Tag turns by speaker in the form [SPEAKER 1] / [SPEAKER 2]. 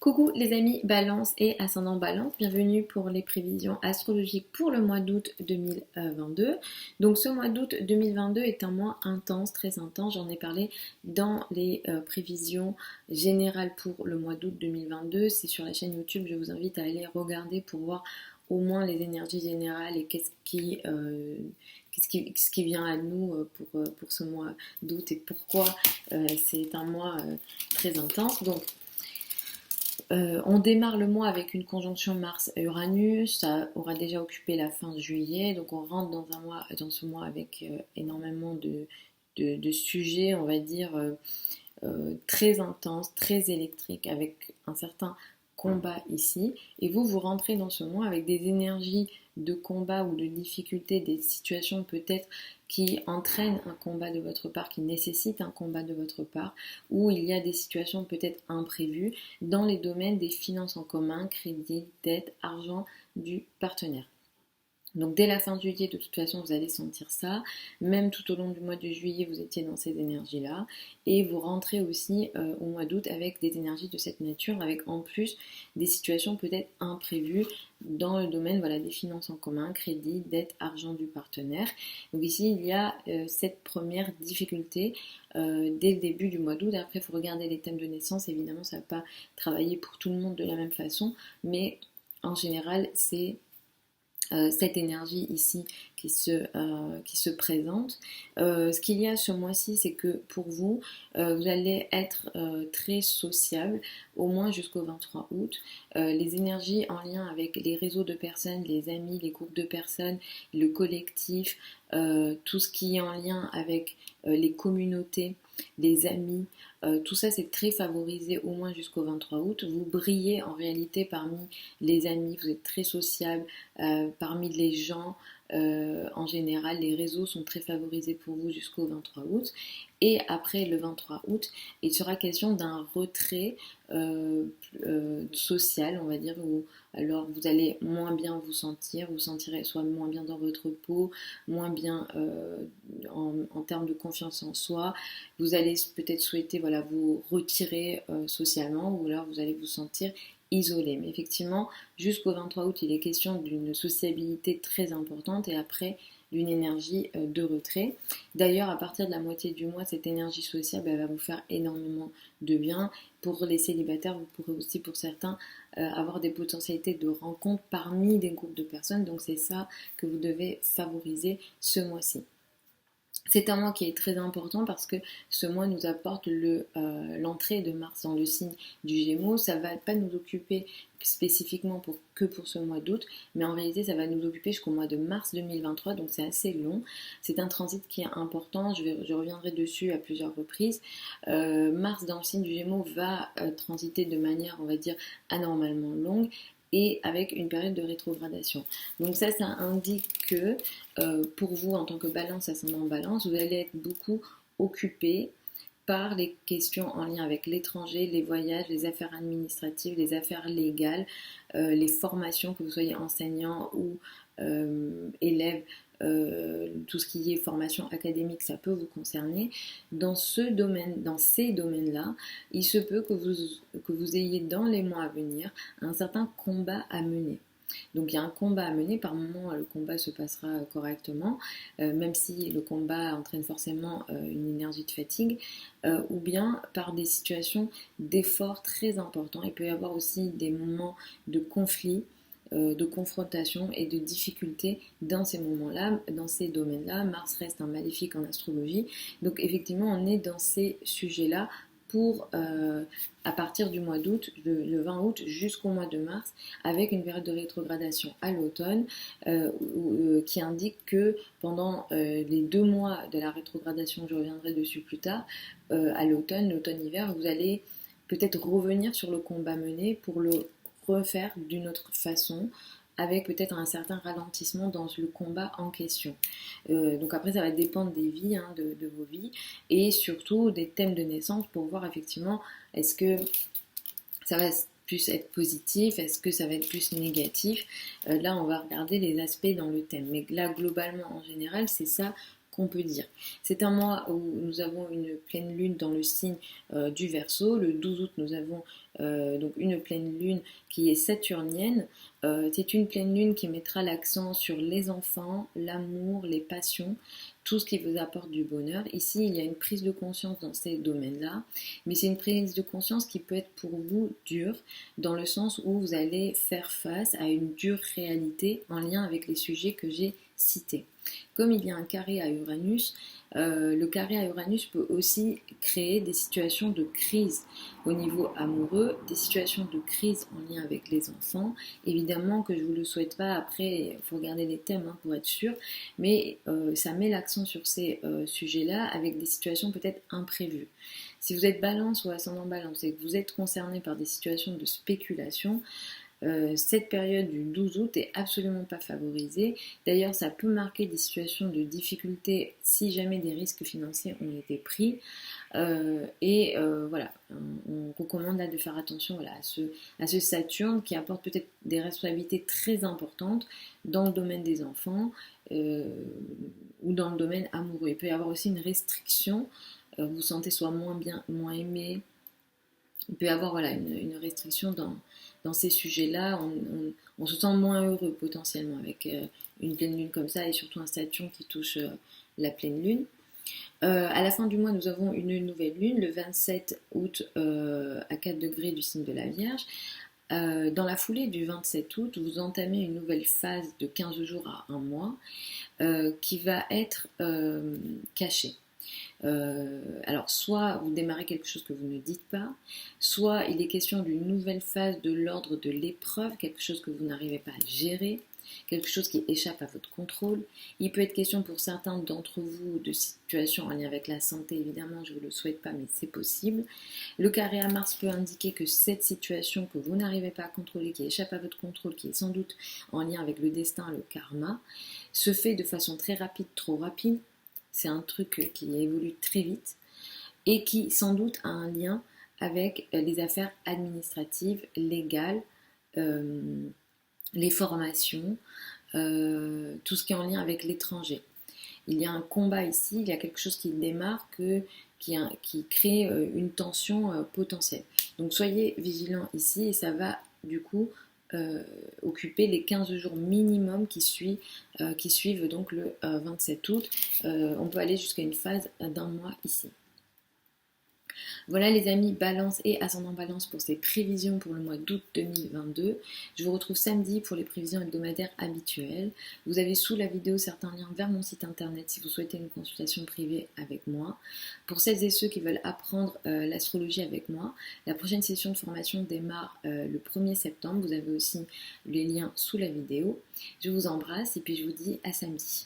[SPEAKER 1] Coucou les amis Balance et Ascendant Balance, bienvenue pour les prévisions astrologiques pour le mois d'août 2022. Donc ce mois d'août 2022 est un mois intense, très intense, j'en ai parlé dans les prévisions générales pour le mois d'août 2022. C'est sur la chaîne YouTube, je vous invite à aller regarder pour voir au moins les énergies générales et ce qui vient à nous pour ce mois d'août et pourquoi c'est un mois très intense. Donc on démarre le mois avec une conjonction Mars-Uranus, ça aura déjà occupé la fin de juillet, donc on rentre dans ce mois avec énormément de sujets, on va dire, très intenses, très électriques, avec un certain combat ici. Et vous rentrez dans ce mois avec des énergies de combat ou de difficulté, des situations peut-être qui entraînent un combat de votre part, qui nécessitent un combat de votre part, où il y a des situations peut-être imprévues dans les domaines des finances en commun, crédit, dette, argent du partenaire. Donc dès la fin de juillet, de toute façon, vous allez sentir ça. Même tout au long du mois de juillet, vous étiez dans ces énergies-là. Et vous rentrez aussi au mois d'août avec des énergies de cette nature, avec en plus des situations peut-être imprévues dans le domaine des finances en commun, crédit, dette, argent du partenaire. Donc ici, il y a cette première difficulté dès le début du mois d'août. Après, il faut regarder les thèmes de naissance. Évidemment, ça ne va pas travailler pour tout le monde de la même façon. Mais en général, c'est cette énergie ici qui se présente. Ce qu'il y a ce mois-ci, c'est que pour vous, vous allez être très sociable, au moins jusqu'au 23 août. Les énergies en lien avec les réseaux de personnes, les amis, les groupes de personnes, le collectif, tout ce qui est en lien avec les communautés, les amis, tout ça c'est très favorisé au moins jusqu'au 23 août. Vous brillez en réalité parmi les amis, vous êtes très sociable, parmi les gens. En général, les réseaux sont très favorisés pour vous jusqu'au 23 août. Et après le 23 août, il sera question d'un retrait social, on va dire, où alors vous allez moins bien vous sentir, vous sentirez soit moins bien dans votre peau, moins bien en termes de confiance en soi. Vous allez peut-être souhaiter vous retirer socialement, ou alors vous allez vous sentir isolé. Mais effectivement, jusqu'au 23 août, il est question d'une sociabilité très importante et après d'une énergie de retrait. D'ailleurs, à partir de la moitié du mois, cette énergie sociale va vous faire énormément de bien. Pour les célibataires, vous pourrez aussi, pour certains, avoir des potentialités de rencontres parmi des groupes de personnes. Donc c'est ça que vous devez favoriser ce mois-ci. C'est un mois qui est très important parce que ce mois nous apporte l'entrée de Mars dans le signe du Gémeaux. Ça ne va pas nous occuper spécifiquement que pour ce mois d'août, mais en réalité ça va nous occuper jusqu'au mois de mars 2023, donc c'est assez long. C'est un transit qui est important, je reviendrai dessus à plusieurs reprises. Mars dans le signe du Gémeaux va transiter de manière, on va dire, anormalement longue, et avec une période de rétrogradation. Donc ça indique que pour vous, en tant que balance, ascendant balance, vous allez être beaucoup occupé par les questions en lien avec l'étranger, les voyages, les affaires administratives, les affaires légales, les formations, que vous soyez enseignant ou élève, tout ce qui est formation académique, ça peut vous concerner. Dans ces domaines-là, il se peut que vous ayez dans les mois à venir un certain combat à mener. Donc il y a un combat à mener, par moment le combat se passera correctement, même si le combat entraîne forcément une énergie de fatigue, ou bien par des situations d'effort très importants. Il peut y avoir aussi des moments de conflit, de confrontation et de difficulté dans ces moments-là, dans ces domaines-là. Mars reste un maléfique en astrologie, donc effectivement on est dans ces sujets-là pour à partir du mois d'août, le 20 août jusqu'au mois de mars, avec une période de rétrogradation à l'automne qui indique que pendant les 2 mois de la rétrogradation, je reviendrai dessus plus tard, à l'automne-hiver, vous allez peut-être revenir sur le combat mené pour le refaire d'une autre façon, avec peut-être un certain ralentissement dans le combat en question. Donc après, ça va dépendre des vies, de vos vies, et surtout des thèmes de naissance pour voir effectivement est-ce que ça va plus être positif, est-ce que ça va être plus négatif. Là, on va regarder les aspects dans le thème. Mais là, globalement, en général, c'est ça qu'on peut dire. C'est un mois où nous avons une pleine lune dans le signe du Verseau. Le 12 août, nous avons donc une pleine lune qui est saturnienne. C'est une pleine lune qui mettra l'accent sur les enfants, l'amour, les passions, tout ce qui vous apporte du bonheur. Ici, il y a une prise de conscience dans ces domaines-là, mais c'est une prise de conscience qui peut être pour vous dure, dans le sens où vous allez faire face à une dure réalité en lien avec les sujets que j'ai cités. Comme il y a un carré à Uranus, le carré à Uranus peut aussi créer des situations de crise au niveau amoureux, des situations de crise en lien avec les enfants. Évidemment que je ne vous le souhaite pas, après il faut regarder les thèmes hein, pour être sûr, mais ça met l'accent sur ces sujets-là avec des situations peut-être imprévues. Si vous êtes balance ou ascendant balance et que vous êtes concerné par des situations de spéculation, cette période du 12 août est absolument pas favorisée. D'ailleurs, ça peut marquer des situations de difficulté si jamais des risques financiers ont été pris. Voilà, on recommande là de faire attention voilà, à ce Saturne qui apporte peut-être des responsabilités très importantes dans le domaine des enfants ou dans le domaine amoureux. Il peut y avoir aussi une restriction, vous vous sentez soit moins bien, moins aimé. Il peut y avoir voilà, une restriction dans ces sujets-là. On se sent moins heureux potentiellement avec une pleine lune comme ça et surtout un Saturne qui touche la pleine lune. À la fin du mois, nous avons une nouvelle lune, le 27 août à 4 degrés du signe de la Vierge. Dans la foulée du 27 août, vous entamez une nouvelle phase de 15 jours à un mois qui va être cachée. Alors, soit vous démarrez quelque chose que vous ne dites pas, soit il est question d'une nouvelle phase de l'ordre de l'épreuve, quelque chose que vous n'arrivez pas à gérer, quelque chose qui échappe à votre contrôle. Il peut être question pour certains d'entre vous de situations en lien avec la santé, évidemment, je ne vous le souhaite pas, mais c'est possible. Le carré à Mars peut indiquer que cette situation que vous n'arrivez pas à contrôler, qui échappe à votre contrôle, qui est sans doute en lien avec le destin, le karma, se fait de façon très rapide, trop rapide. C'est un truc qui évolue très vite et qui sans doute a un lien avec les affaires administratives, légales, les formations, tout ce qui est en lien avec l'étranger. Il y a un combat ici, il y a quelque chose qui démarre, qui crée une tension potentielle. Donc soyez vigilants ici et ça va du coup occuper les 15 jours minimum qui suivent donc le 27 août. On peut aller jusqu'à une phase d'un mois ici. Voilà les amis, Balance et Ascendant Balance pour ces prévisions pour le mois d'août 2022. Je vous retrouve samedi pour les prévisions hebdomadaires habituelles. Vous avez sous la vidéo certains liens vers mon site internet si vous souhaitez une consultation privée avec moi. Pour celles et ceux qui veulent apprendre l'astrologie avec moi, la prochaine session de formation démarre le 1er septembre. Vous avez aussi les liens sous la vidéo. Je vous embrasse et puis je vous dis à samedi.